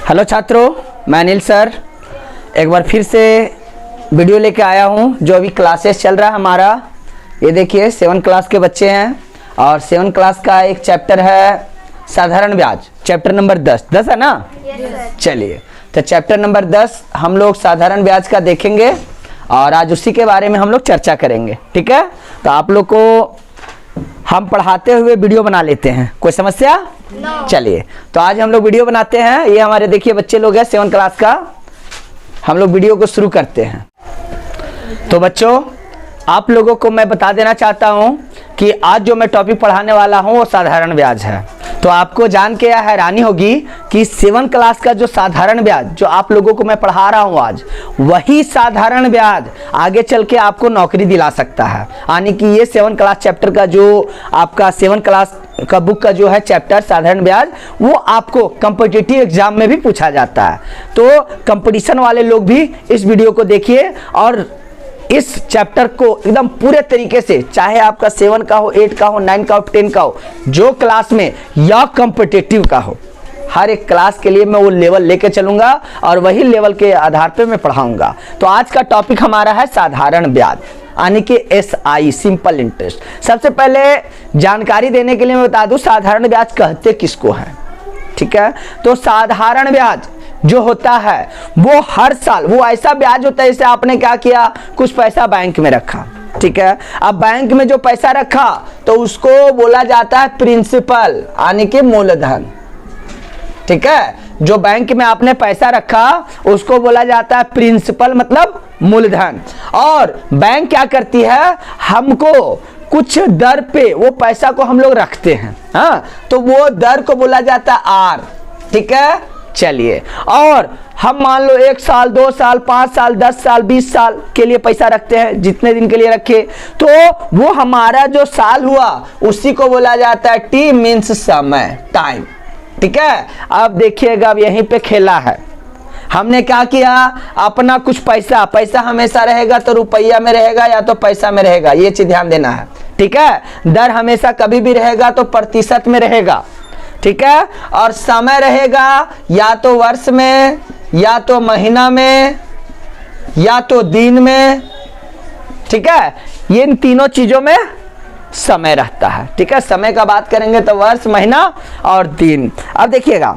Hello छात्रों, मैं Anil sir एक बार फिर से वीडियो लेके आया हूँ। जो अभी क्लासेस चल रहा है हमारा, ये देखिए 7 क्लास के बच्चे हैं और 7 क्लास का एक चैप्टर है साधारण ब्याज, चैप्टर नंबर 10 है ना? चलिए, तो चैप्टर नंबर 10 हम लोग साधारण ब्याज का देखेंगे और आज उसी के बारे में हम लोग चर्चा करेंगे। ठीक है, तो आप लोग को हम पढ़ाते हुए वीडियो बना लेते हैं, कोई समस्या? चलिए, तो आज हम लोग वीडियो बनाते हैं। ये हमारे देखिए बच्चे लोग हैं 7 क्लास का। हम लोग वीडियो को शुरू करते हैं। तो बच्चों, आप लोगों को मैं बता देना चाहता हूं कि आज जो मैं टॉपिक पढ़ाने वाला हूं वो साधारण ब्याज है। तो आपको जान के हैरानी होगी कि 7 क्लास का जो साधारण ब्याज जो आप लोगों को मैं पढ़ा रहा हूं आज, वही साधारण ब्याज आगे चल के आपको नौकरी दिला सकता है। यानी कि ये 7 क्लास चैप्टर का जो आपका 7 क्लास का बुक का जो है चैप्टर साधारण ब्याज, वो आपको कॉम्पिटिटिव एग्जाम में भी पूछा जाता है। तो कंपटीशन वाले लोग भी इस वीडियो को देखिए और इस चैप्टर को एकदम पूरे तरीके से, चाहे आपका 7 का हो, 8 का हो, 9 का हो, 10 का हो, जो क्लास में या कॉम्पिटिटिव का हो, हर एक क्लास के लिए मैं वो लेवल लेके चलूंगा और वही लेवल के आधार पे मैं पढ़ाऊंगा। तो आज का टॉपिक हमारा है साधारण ब्याज, यानी कि SI, सिंपल इंटरेस्ट। सबसे पहले जानकारी देने के लिए मैं बता दूं साधारण ब्याज कहते किसको है। ठीक है, तो साधारण ब्याज जो होता है वो हर साल वो ऐसा ब्याज होता है जैसे आपने क्या किया, कुछ पैसा बैंक में रखा। ठीक है, अब बैंक में जो पैसा रखा तो उसको बोला जाता है प्रिंसिपल, यानी कि मूलधन। ठीक है, जो बैंक में आपने पैसा रखा उसको बोला जाता है प्रिंसिपल, मतलब मूलधन। और बैंक क्या करती है, हमको कुछ दर पे वो पैसा को हम लोग रखते हैं। हाँ, तो वो दर को बोला जाता है आर। ठीक है, चलिए, और हम मान लो 1 साल, 2 साल, 5 साल, 10 साल, 20 साल के लिए पैसा रखते हैं, जितने दिन के लिए रखे, तो वो हमारा जो साल हुआ उसी को बोला जाता है टी, मीन्स समय, टाइम। ठीक है, अब देखिएगा, अब यहीं पे खेला है। हमने क्या किया, अपना कुछ पैसा हमेशा रहेगा तो रुपया में रहेगा या तो पैसा में रहेगा, ये चीज ध्यान देना है। ठीक है, दर हमेशा कभी भी रहेगा तो प्रतिशत में रहेगा। ठीक है, और समय रहेगा या तो वर्ष में, या तो महीना में, या तो दिन में। ठीक है, ये इन तीनों चीजों में समय रहता है। ठीक है, समय का बात करेंगे तो वर्ष, महीना और दिन। अब देखिएगा,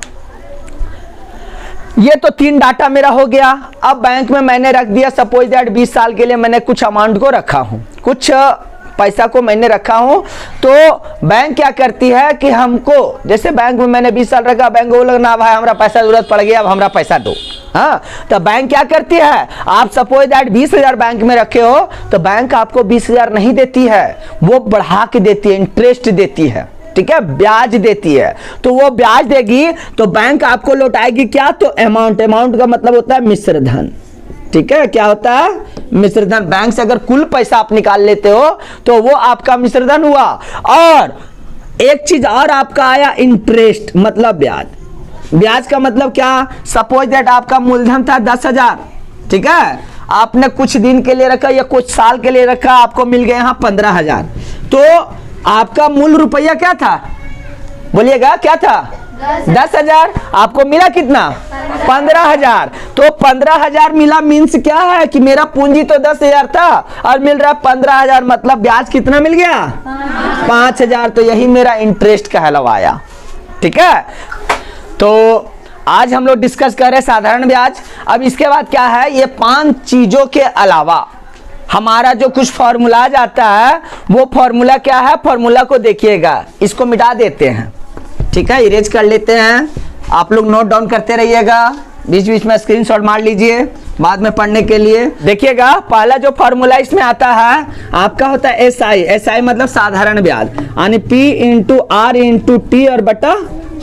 ये तो 3 डाटा मेरा हो गया। अब बैंक में मैंने रख दिया, सपोज दैट 20 साल के लिए मैंने कुछ अमाउंट को रखा हूं, कुछ पैसा को मैंने रखा हूं। तो बैंक क्या करती है कि हमको, जैसे बैंक में मैंने 20 साल रखा, बैंक को लगना भाई हमारा पैसा जरूरत पड़ गया, अब हमारा पैसा दो। हाँ, तो बैंक क्या करती है, आप सपोज दैट 20,000 बैंक में रखे हो तो बैंक आपको 20,000 नहीं देती है, वो बढ़ा के देती है, इंटरेस्ट देती है। ठीक है, ब्याज देती है। तो वो ब्याज देगी तो बैंक आपको लौटाएगी क्या, तो अमाउंट। अमाउंट का मतलब होता है मिश्र धन। ठीक है, क्या होता है, मिश्र धन। बैंक से अगर कुल पैसा आप निकाल लेते हो तो वो आपका मिश्र धन हुआ। और एक चीज और आपका आया, इंटरेस्ट, मतलब ब्याज। ब्याज का मतलब क्या, सपोज दैट आपका मूलधन था 10,000। ठीक है, आपने कुछ दिन के लिए रखा या कुछ साल के लिए रखा, आपको मिल गए यहाँ 15,000। तो आपका मूल रुपया क्या था, बोलिएगा क्या था, 10,000। आपको मिला कितना, 15,000। तो 15,000 मिला, मीन्स क्या है कि मेरा पूंजी तो 10,000 था और मिल रहा है 15,000, मतलब ब्याज कितना मिल गया, 5,000। तो यही मेरा इंटरेस्ट कहलवाया। ठीक है, तो आज हम लोग डिस्कस कर रहे हैं साधारण ब्याज। अब इसके बाद क्या है, ये 5 चीजों के अलावा हमारा जो कुछ फॉर्मूला आता है, वो फॉर्मूला क्या है, फॉर्मूला को देखिएगा, इसको मिटा देते हैं। ठीक है, इरेज कर लेते हैं। आप लोग नोट डाउन करते रहिएगा, बीच बीच में स्क्रीनशॉट मार लीजिए बाद में पढ़ने के लिए। देखिएगा, पहला जो फॉर्मूला इसमें आता है आपका होता है SI। SI मतलब साधारण ब्याज, यानी P into R into T और बटा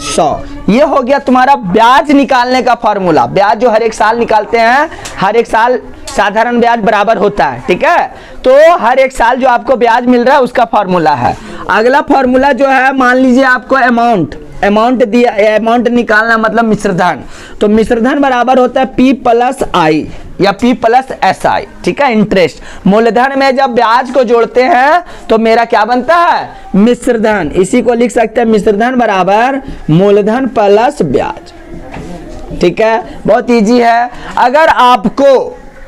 100। ये हो गया तुम्हारा ब्याज निकालने का फॉर्मूला। ब्याज जो हर एक साल निकालते हैं, हर एक साल साधारण ब्याज बराबर होता है। ठीक है, तो हर एक साल जो आपको ब्याज मिल रहा है उसका फॉर्मूला है। अगला फॉर्मूला जो है, मान लीजिए आपको अमाउंट दिया, अमाउंट निकालना मतलब मिश्रधन। तो मिश्रधन बराबर होता है P प्लस I या P प्लस SI। ठीक है, इंटरेस्ट। मूलधन में जब ब्याज को जोड़ते हैं तो मेरा क्या बनता है, मिश्रधन। इसी को लिख सकते हैं, मिश्रधन बराबर मूलधन प्लस ब्याज। ठीक है, बहुत इजी है।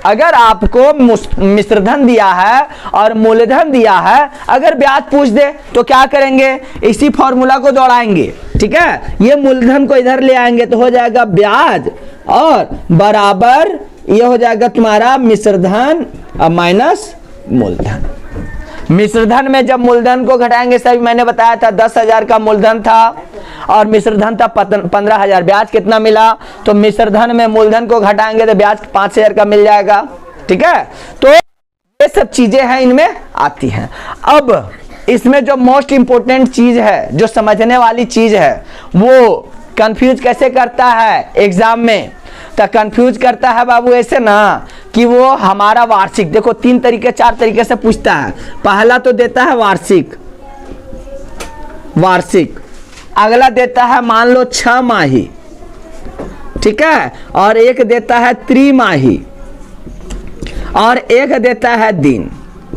अगर आपको मिश्रधन दिया है और मूलधन दिया है, अगर ब्याज पूछ दे तो क्या करेंगे, इसी फॉर्मूला को दौड़ाएंगे। ठीक है, ये मूलधन को इधर ले आएंगे तो हो जाएगा ब्याज और बराबर ये हो जाएगा तुम्हारा मिश्रधन माइनस मूलधन। मिश्रधन में जब मूलधन को घटाएंगे, सभी मैंने बताया था 10,000 का मूलधन था और मिश्रधन था 15,000, ब्याज कितना मिला, तो मिश्रधन में मूलधन को घटाएंगे तो ब्याज 5,000 का मिल जाएगा। ठीक है, तो ये सब चीजें हैं इनमें आती हैं। अब इसमें जो मोस्ट इंपोर्टेंट चीज है, जो समझने वाली चीज है, वो कंफ्यूज कैसे करता है एग्जाम में, तो कंफ्यूज करता है बाबू ऐसे ना कि वो हमारा वार्षिक, देखो 4 तरीके से पूछता है। पहला तो देता है वार्षिक, अगला देता है मान लो 6 माही, ठीक है, और एक देता है त्रिमाही और एक देता है दिन।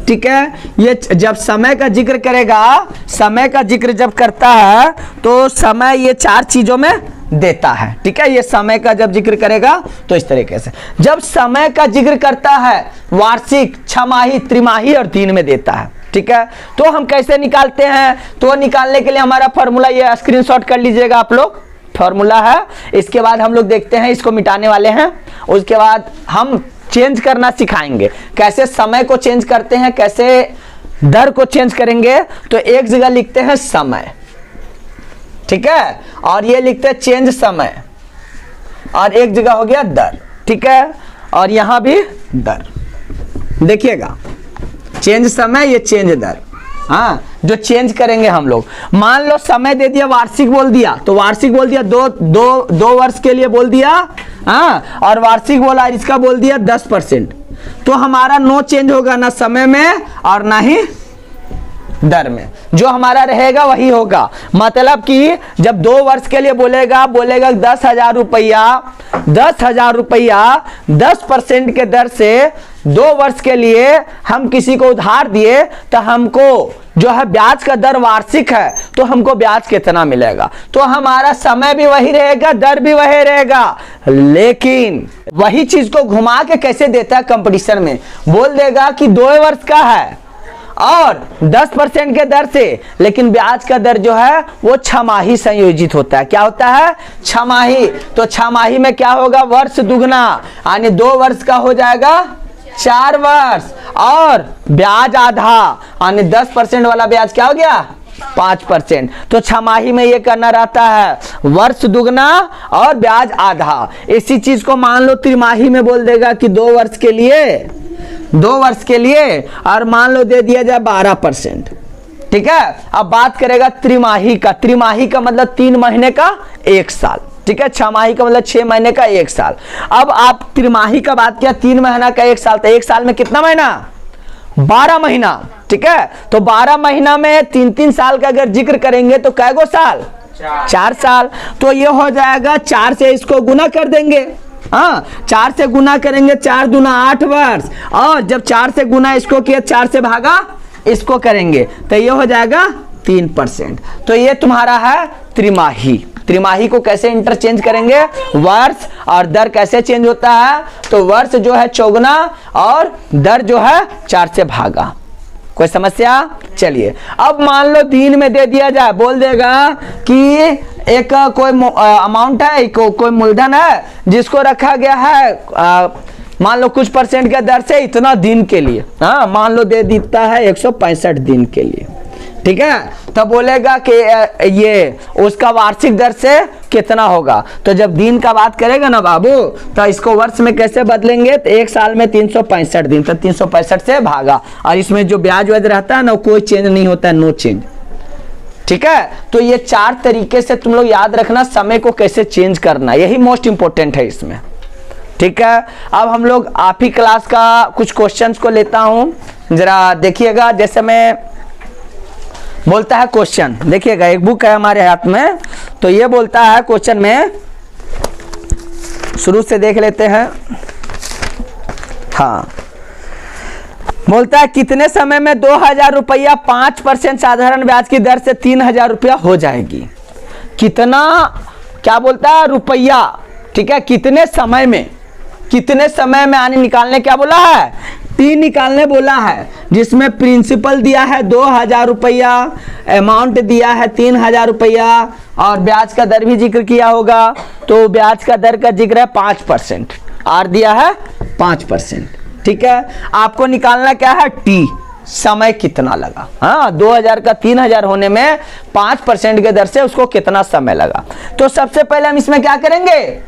ठीक है, ये जब समय का जिक्र करेगा, समय का जिक्र जब करता है तो समय ये 4 चीजों में देता है। ठीक है, ये समय का जब जिक्र करेगा तो इस तरीके से, जब समय का जिक्र करता है वार्षिक, 6 माही, त्रिमाही और दिन में देता है। ठीक है, तो हम कैसे निकालते हैं, तो निकालने के लिए हमारा फॉर्मूला ये स्क्रीनशॉट कर लीजिएगा आप लोग, फॉर्मूला है। इसके बाद हम लोग देखते हैं, इसको मिटाने वाले हैं, उसके बाद हम चेंज करना सिखाएंगे, कैसे समय को चेंज करते हैं, कैसे दर को चेंज करेंगे। तो एक जगह लिखते हैं समय, ठीक है, और ये लिखते हैं चेंज समय, और एक जगह हो गया दर। ठीक है, और यहां भी दर, देखिएगा चेंज समय, ये चेंज दर। हाँ, जो चेंज करेंगे हम लोग, मान लो समय दे दिया, वार्षिक बोल दिया, तो वार्षिक बोल दिया दो वर्ष के लिए बोल दिया, हाँ, और वार्षिक बोला, इसका बोल दिया 10%, तो हमारा नो चेंज होगा ना समय में और ना ही दर में, जो हमारा रहेगा वही होगा। मतलब कि जब 2 वर्ष के लिए बोलेगा 10,000 रुपया, 10,000 रुपया 10% के दर से 2 वर्ष के लिए हम किसी को उधार दिए, तो हमको जो है ब्याज का दर वार्षिक है, तो हमको ब्याज कितना मिलेगा, तो हमारा समय भी वही रहेगा, दर भी वही रहेगा, लेकिन वही चीज को घुमा के कैसे देता है कंपटीशन में, बोल देगा कि 2 वर्ष का है और 10% के दर से, लेकिन ब्याज का दर जो है वो 6 माही संयोजित होता है। क्या होता है, 6 माही। तो 6 माही में क्या होगा, वर्ष दुगना, यानी 2 वर्ष का हो जाएगा 4 वर्ष, और ब्याज आधा, यानी 10% वाला ब्याज क्या हो गया 5%। तो 6 माही में ये करना रहता है, वर्ष दुगना और ब्याज आधा। इसी चीज को मान लो त्रिमाही में बोल देगा कि 2 वर्ष के लिए, और मान लो दे दिया जाए 12%। ठीक है, अब बात करेगा त्रिमाही का मतलब 3 महीने का 1 साल। ठीक है, 6 माही का मतलब 6 महीने का 1 साल। अब आप त्रिमाही का बात किया, 3 महीना का 1 साल, तो 1 साल में कितना महीना, 12 महीना। ठीक है, तो 12 महीना में 3-3 साल का अगर जिक्र करेंगे तो कै गो साल, 4 साल। तो ये हो जाएगा 4 से इसको गुना कर देंगे, हाँ, 4 से गुना करेंगे, 4 दूना 8 वर्ष, और जब 4 से गुना इसको किया, 4 से भागा इसको करेंगे, तो ये हो जाएगा 3%। तो ये तुम्हारा है त्रिमाही। त्रिमाही को कैसे इंटरचेंज करेंगे, वर्ष और दर कैसे चेंज होता है, तो वर्ष जो है 4 और दर जो है 4 से भागा। कोई समस्या, चलिए अब मान लो दिन में दे दिया जाए, बोल देगा कि एक कोई अमाउंट है, कोई मूलधन है जिसको रखा गया है मान लो कुछ % के दर से इतना दिन के लिए, हाँ, मान लो दे देता है 165 दिन के लिए। ठीक है, तो बोलेगा कि ये उसका वार्षिक दर से कितना होगा। तो जब दिन का बात करेगा ना बाबू, तो इसको वर्ष में कैसे बदलेंगे, तो 1 साल में 365 दिन, तो 365 से भागा, और इसमें जो ब्याज व्याज रहता है ना कोई चेंज नहीं होता है, नो चेंज। ठीक है, तो ये 4 तरीके से तुम लोग याद रखना समय को कैसे चेंज करना, यही मोस्ट इंपोर्टेंट है इसमें। ठीक है, अब हम लोग आप ही क्लास का कुछ क्वेश्चंस को लेता हूं, जरा देखिएगा। जैसे मैं बोलता है क्वेश्चन, देखिएगा एक बुक है हमारे हाथ में, तो ये बोलता है क्वेश्चन में, शुरू से देख लेते हैं। हाँ, बोलता है कितने समय में 2,000 रुपया 5% साधारण ब्याज की दर से 3,000 रुपया हो जाएगी। कितना, क्या बोलता है, रुपया, ठीक है, कितने समय में आने निकालने क्या बोला है, टी निकालने बोला है, जिसमें प्रिंसिपल दिया है 2000 रुपया, अमाउंट दिया है 3000 रुपया और ब्याज का दर भी जिक्र किया होगा। तो ब्याज का दर का जिक्र है 5%, आर दिया है 5%। ठीक है, आपको निकालना क्या है, टी, समय कितना लगा। हाँ, 2000 का 3000 होने में 5% के दर से उसको कितना समय लगा। तो सबसे पहले हम इसमें क्या करेंगे,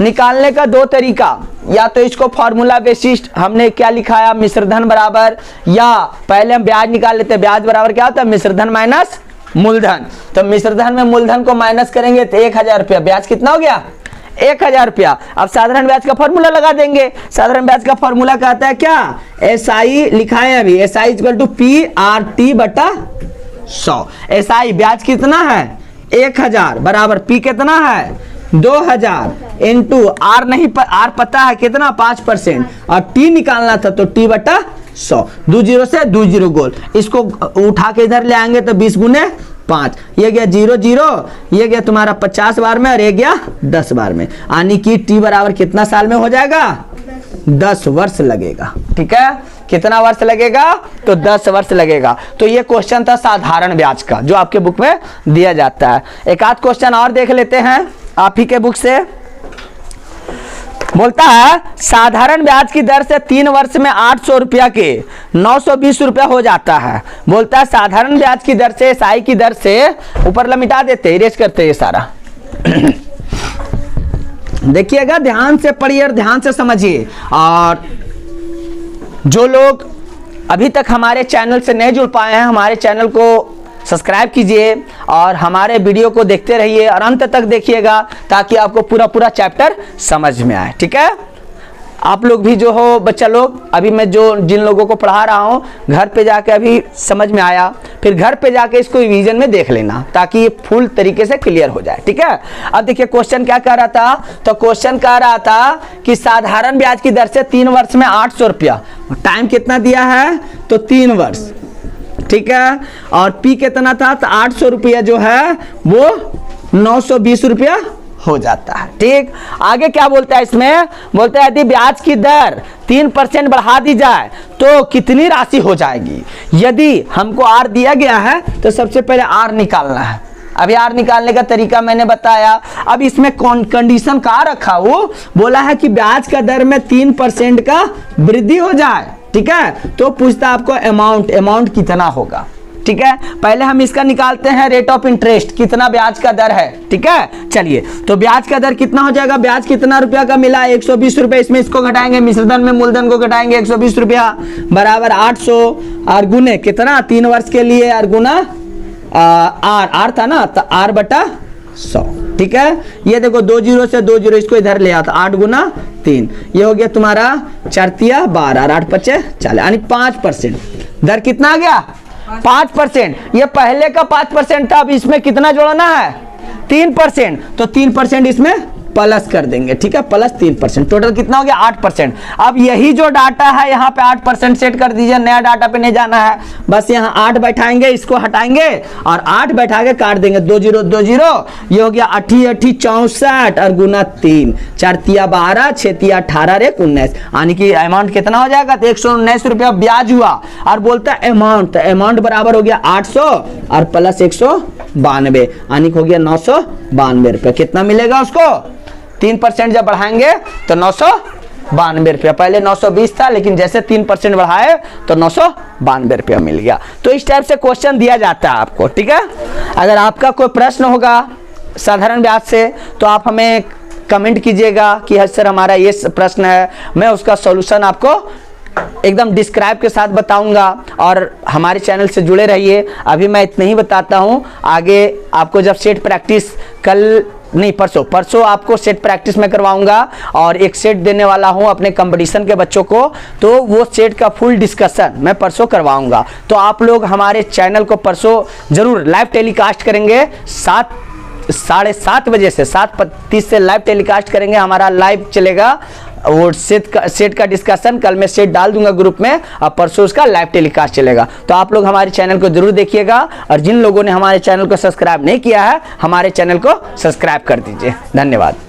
निकालने का दो तरीका, या तो इसको फॉर्मूला विशिष्ट हमने क्या लिखाया, मिश्रधन बराबर, या पहले हम ब्याज निकाल लेते हैं। ब्याज बराबर क्या होता है, मिश्रधन माइनस मूलधन। तो मिश्रधन में मूलधन को माइनस करेंगे तो 1000 रुपया, ब्याज कितना हो गया, 1000 रुपया। अब साधारण ब्याज का फॉर्मूला लगा देंगे। साधारण ब्याज का फॉर्मूला कहता है क्या, SI लिखा है अभी, SI इक्वल टू PRT बटा 100। SI ब्याज कितना है 1000 बराबर P कितना है 2000 इंटू आर नहीं आर पता है कितना 5% और टी निकालना था तो टी बटा 100। 2 0 से 2 0 गोल, इसको उठा के इधर ले आएंगे तो 20 गुने 5, ये गया 0 0, ये गया तुम्हारा 50 बार में और ये गया 10 बार में, यानी कि टी बराबर कितना साल में हो जाएगा, 10 वर्ष लगेगा। ठीक है, कितना वर्ष लगेगा, तो 10 वर्ष लगेगा। तो ये क्वेश्चन था साधारण ब्याज का जो आपके बुक में दिया जाता है। एक आध क्वेश्चन और देख लेते हैं आप ही के बुक से। बोलता है साधारण ब्याज की दर से 3 वर्ष में 800 रुपया के 920 रुपया हो जाता है। बोलता है साधारण ब्याज की दर से SI की दर से, ऊपर लमिटा देते, इरेज करते ये सारा देखिएगा, ध्यान से पढ़िए और ध्यान से समझिए। और जो लोग अभी तक हमारे चैनल से नहीं जुड़ पाए हैं, हमारे चैनल को सब्सक्राइब कीजिए और हमारे वीडियो को देखते रहिए और अंत तक देखिएगा ताकि आपको पूरा चैप्टर समझ में आए। ठीक है, आप लोग भी जो हो बच्चा लोग, अभी मैं जिन लोगों को पढ़ा रहा हूँ घर पे जाके अभी समझ में आया, फिर घर पे जाके इसको रिवीजन में देख लेना ताकि ये फुल तरीके से क्लियर हो जाए। ठीक है, अब देखिए क्वेश्चन क्या कह रहा था, तो क्वेश्चन कह रहा था कि साधारण ब्याज की दर से 3 वर्ष में 800 रुपया, टाइम कितना दिया है तो 3 वर्ष। ठीक है, और पी कितना था तो 800 रुपया जो है वो 920 रुपया हो जाता है। ठीक, आगे क्या बोलता है इसमें, बोलता है यदि ब्याज की दर 3% बढ़ा दी जाए तो कितनी राशि हो जाएगी। यदि हमको आर दिया गया है तो सबसे पहले आर निकालना है। अभी आर निकालने का तरीका मैंने बताया। अब इसमें कंडीशन का रखा, वो बोला है कि ब्याज का दर में 3% का वृद्धि हो जाए। ठीक है, तो पूछता आपको अमाउंट कितना होगा। ठीक है, पहले हम इसका निकालते हैं रेट ऑफ इंटरेस्ट, कितना ब्याज का दर है। ठीक है, चलिए, तो ब्याज का दर कितना हो जाएगा, ब्याज कितना रुपया का मिला 120 रुपए, इसमें इसको घटाएंगे, मिश्रधन में मूलधन को घटाएंगे 120 रुपया बराबर 800 और गुने कितना 3 वर्ष के लिए और गुना आर था ना तो आर बटा 100। ठीक है, ये देखो 2 0 से 2 0 इसको इधर ले आता, 8 गुना 3, ये हो गया तुम्हारा 4 तिया 12 और 8 5 40, यानी 5%। दर कितना आ गया 5%। ये पहले का 5% था, अब इसमें कितना जोड़ना है 3%, तो 3% इसमें प्लस कर देंगे। ठीक है, प्लस 3%, टोटल कितना हो गया 8%। अब यही जो डाटा है यहाँ पे 8% सेट कर दीजिए, नया डाटा पे नहीं जाना है, बस यहाँ 8 बैठाएंगे, इसको हटाएंगे और 8 बैठा के काट देंगे, 2 0 2 0, ये हो गया 8 8 64 और गुना 3, 4 तिया 12, 6 तिया 18 रे 19, यानी कि अमाउंट कितना हो जाएगा तो 119 रुपया ब्याज हुआ। और बोलता है अमाउंट, तो अमाउंट बराबर हो गया 800 और प्लस 192, यानी हो गया 992 रुपया। कितना मिलेगा उसको, 3% जब बढ़ाएंगे तो 992 रुपया, पहले 920 था लेकिन जैसे 3% बढ़ाए तो 992 रुपया मिल गया। तो इस टाइप से क्वेश्चन दिया जाता है आपको। ठीक है, अगर आपका कोई प्रश्न होगा साधारण ब्याज से तो आप हमें कमेंट कीजिएगा कि सर हमारा ये प्रश्न है, मैं उसका सॉल्यूशन आपको एकदम डिस्क्राइब के साथ बताऊंगा। और हमारे चैनल से जुड़े रहिए। अभी मैं इतना ही बताता हूं, आगे आपको जब सेट प्रैक्टिस कल नहीं परसों आपको सेट प्रैक्टिस में करवाऊंगा और एक सेट देने वाला हूं अपने कंपटीशन के बच्चों को, तो वो सेट का फुल डिस्कशन मैं परसों करवाऊंगा। तो आप लोग हमारे चैनल को परसों जरूर लाइव टेलीकास्ट करेंगे, 7:30 बजे से 7:30 से लाइव टेलीकास्ट करेंगे, हमारा लाइव चलेगा। वो सेट का डिस्कशन कल मैं सेट डाल दूंगा ग्रुप में और परसों उसका लाइव टेलीकास्ट चलेगा। तो आप लोग हमारे चैनल को जरूर देखिएगा और जिन लोगों ने हमारे चैनल को सब्सक्राइब नहीं किया है हमारे चैनल को सब्सक्राइब कर दीजिए। धन्यवाद।